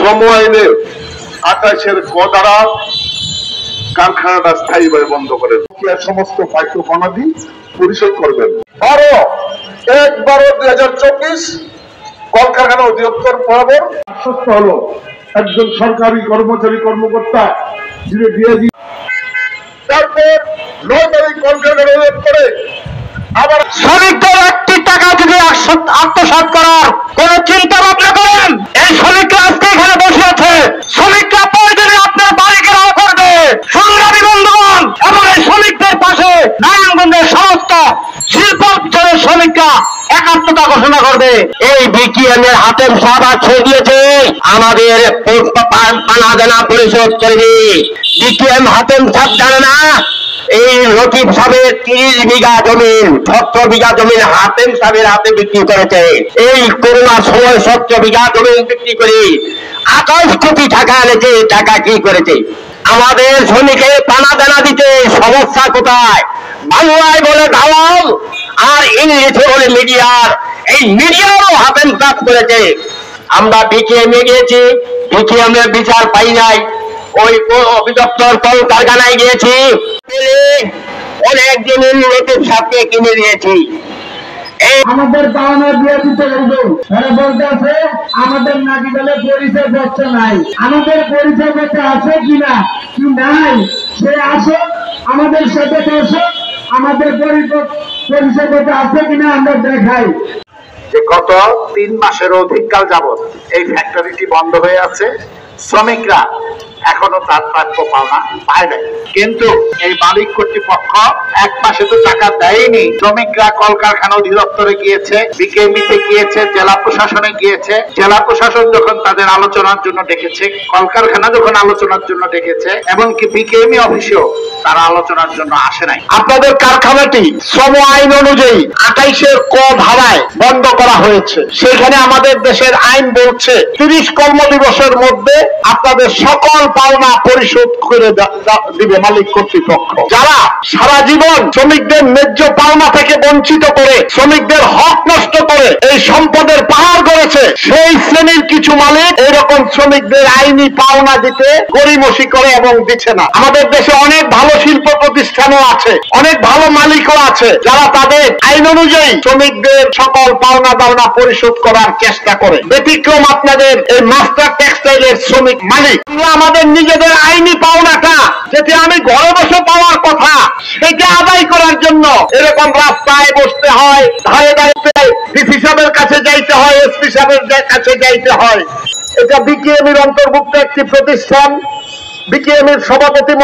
শ্রম আইনের 28-এর ক দ্বারা কারখানাটা স্থায়ীভাবে বন্ধ করেন, সমস্ত পাঠ্য প্রণালী পরিশোধ করবেন। 12/1/2024 কলকারখানা অধিদপ্তর বরাবর আশ্বস্ত হলো একজন সরকারি কর্মচারী কর্মকর্তা দিয়ে তারপর 9 তারিখ কলকারখানা অধিদপ্তরে আবার শ্রমিকদের একটি টাকা যদি আত্মসাৎ করার কোন চিন্তা ভাবনা করেন, এই শ্রমিকরা আজকে এখানে বসে আছে, শ্রমিকরা প্রয়োজনে আপনার বাড়ি ঘেরাও করবে। সংগ্রামী বন্ধুগণ, এবং এই শ্রমিকদের পাশে নারায়ণগঞ্জের সমস্ত শিল্পাঞ্চলের শ্রমিকরা একাত্মতা ঘোষণা করবে। এই বিকিএম এর হাতেম সাহেব ছেড়ে দিয়েছে আমাদের পানা দেনা পরিশোধ করবে। বিকিএম হাতেম সাহেব জানে না এই লতিফ সাহেবের 30 বিঘা জমিন 70 বিঘা জমিন হাতেম সাহেবের হাতে বিক্রি করেছে। এই করোনার সময় 70 বিঘা জমিন বিক্রি করে 28 কোটি টাকা এনেছে। টাকা কি করেছে? আমাদের শ্রমিকে পানা দানা দিতে সমস্যা কোথায়? বাংলায় বলে দালাল আর ইংলিশে বলে মিডিয়ার। এই মিডিয়ারও হাতেম কাজ করেছে। আমরা বিকিএম এ গিয়েছি, বিকিএম এর বিচার পাই নাই। ওই অধিদপ্তর কলকারখানায় গিয়েছি, অনেক জমিন লতিফ সাহেবকে কিনে দিয়েছি। আমাদের পাওনা দিয়ে দিতে বলবো, তারা বলতে আছে আমাদের নাকি বলে পরিচয়পত্র নাই। আমাদের পরিচয়পত্র আছে কিনা কি নাই সে আসে, আমাদের সাথে বসে আমাদের পরিচয়পত্র আছে কিনা আমরা দেখাই। যে গত 3 মাসের অধিককাল যাবৎ এই ফ্যাক্টরিটি বন্ধ হয়ে আছে, শ্রমিকরা এখনো তার প্রাপ্য পাওনা পায় নাই। কিন্তু এই মালিক কর্তৃপক্ষ 1 মাসে তো টাকা দেয়নি। শ্রমিকরা কলকারখানা অধিদপ্তরে গিয়েছে, বিকেএমইতে গিয়েছে, জেলা প্রশাসনে গিয়েছে। জেলা প্রশাসন যখন তাদের আলোচনার জন্য ডেকেছে, কলকারখানা যখন আলোচনার জন্য ডেকেছে, এমনকি বিকেএমই অফিসেও তারা আলোচনার জন্য আসে নাই। আপনাদের কারখানাটি শ্রম আইন অনুযায়ী 28-এর ক ধারায় বন্ধ করা হয়েছে। সেখানে আমাদের দেশের আইন বলছে 30 কর্মদিবসের মধ্যে আপনাদের সকল পাওনা পরিশোধ করে দিবে মালিক কর্তৃপক্ষ। যারা সারা জীবন শ্রমিকদের ন্যায্য পাওনা থেকে বঞ্চিত করে, শ্রমিকদের হক নষ্ট করে এই সম্পদের পাহাড় করেছে, সেই শ্রেণীর কিছু মালিক এরকম শ্রমিকদের আইনি পাওনা দিতে গড়িমসি করে এবং দিচ্ছে না। আমাদের দেশে অনেক ভালো শিল্প প্রতিষ্ঠানও আছে, অনেক ভালো মালিকও আছে, যারা তাদের আইন অনুযায়ী শ্রমিকদের সকল পাওনা দাওনা পরিশোধ করার চেষ্টা করে। ব্যতিক্রম আপনাদের এই মাস্টার টেক্সটাইলের শ্রমিক মালিক। আমাদের নিজেদের আইনি পাওনাটা যেটি আমি ঘরে বসে পাওয়ার কথা, সেটা আদায় করার জন্য এরকম রাস্তায় বসতে হয়, ধারে দাঁড়িয়ে ডিসি সাহেবের কাছে যাইতে হয়, এসপি সাহেবের কাছে যাইতে হয়। এটা বিকিএম এর অন্তর্ভুক্ত একটি প্রতিষ্ঠান। বিকিএম এর সভাপতি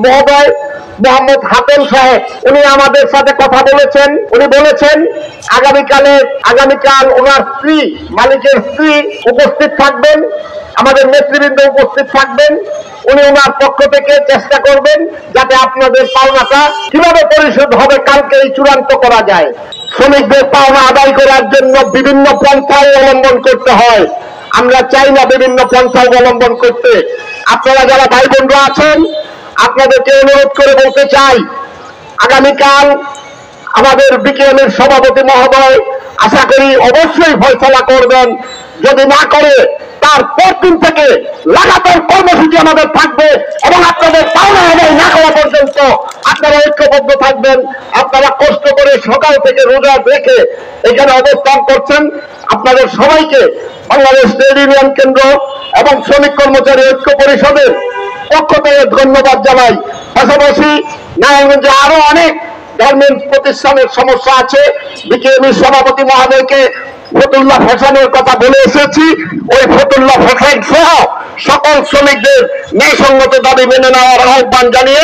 মহোদয় মোহাম্মদ হাতেম সাহেব, উনি আমাদের সাথে কথা বলেছেন। উনি বলেছেন আগামীকাল ওনার স্ত্রী, মালিকের স্ত্রী উপস্থিত থাকবেন, আমাদের নেতৃবৃন্দ উপস্থিত থাকবেন। উনি ওনার পক্ষ থেকে চেষ্টা করবেন যাতে আপনাদের পাওনাটা কিভাবে পরিশোধ হবে কালকে এই চূড়ান্ত করা যায়। শ্রমিকদের পাওনা আদায় করার জন্য বিভিন্ন পন্থা অবলম্বন করতে হয়। আমরা চাই না বিভিন্ন পন্থা অবলম্বন করতে। আপনারা যারা ভাই বোনরা আছেন, আপনাদেরকে অনুরোধ করে বলতে চাই, আগামীকাল আমাদের বিকেএম এর সভাপতি মহোদয় আশা করি অবশ্যই ফয়সালা করবেন। যদি না করে তার পরদিন থেকে লাগাতার কর্মসূচি আমাদের থাকবে এবং আপনাদের পাওনা আদায় না করা পর্যন্ত আপনারা ঐক্যবদ্ধ থাকবেন। আপনারা কষ্ট করে সকাল থেকে রোজা রেখে এখানে অবস্থান করছেন। আপনাদের সবাইকে বাংলাদেশ ট্রেড ইউনিয়ন কেন্দ্র এবং শ্রমিক কর্মচারী ঐক্য পরিষদের পক্ষ থেকে ধন্যবাদ জানাই। পাশাপাশি নারায়ণগঞ্জে আরো অনেক গার্মেন্টস প্রতিষ্ঠানের সমস্যা আছে। বিকেএম এর সভাপতি মহোদয়কে ফতুল্লাহ ফ্যাশনের কথা বলে এসেছি। ওই ফতুল্লাহ ফ্যাশন সহ সকল শ্রমিকদের ন্যায়সঙ্গত দাবি মেনে নেওয়ার আহ্বান জানিয়ে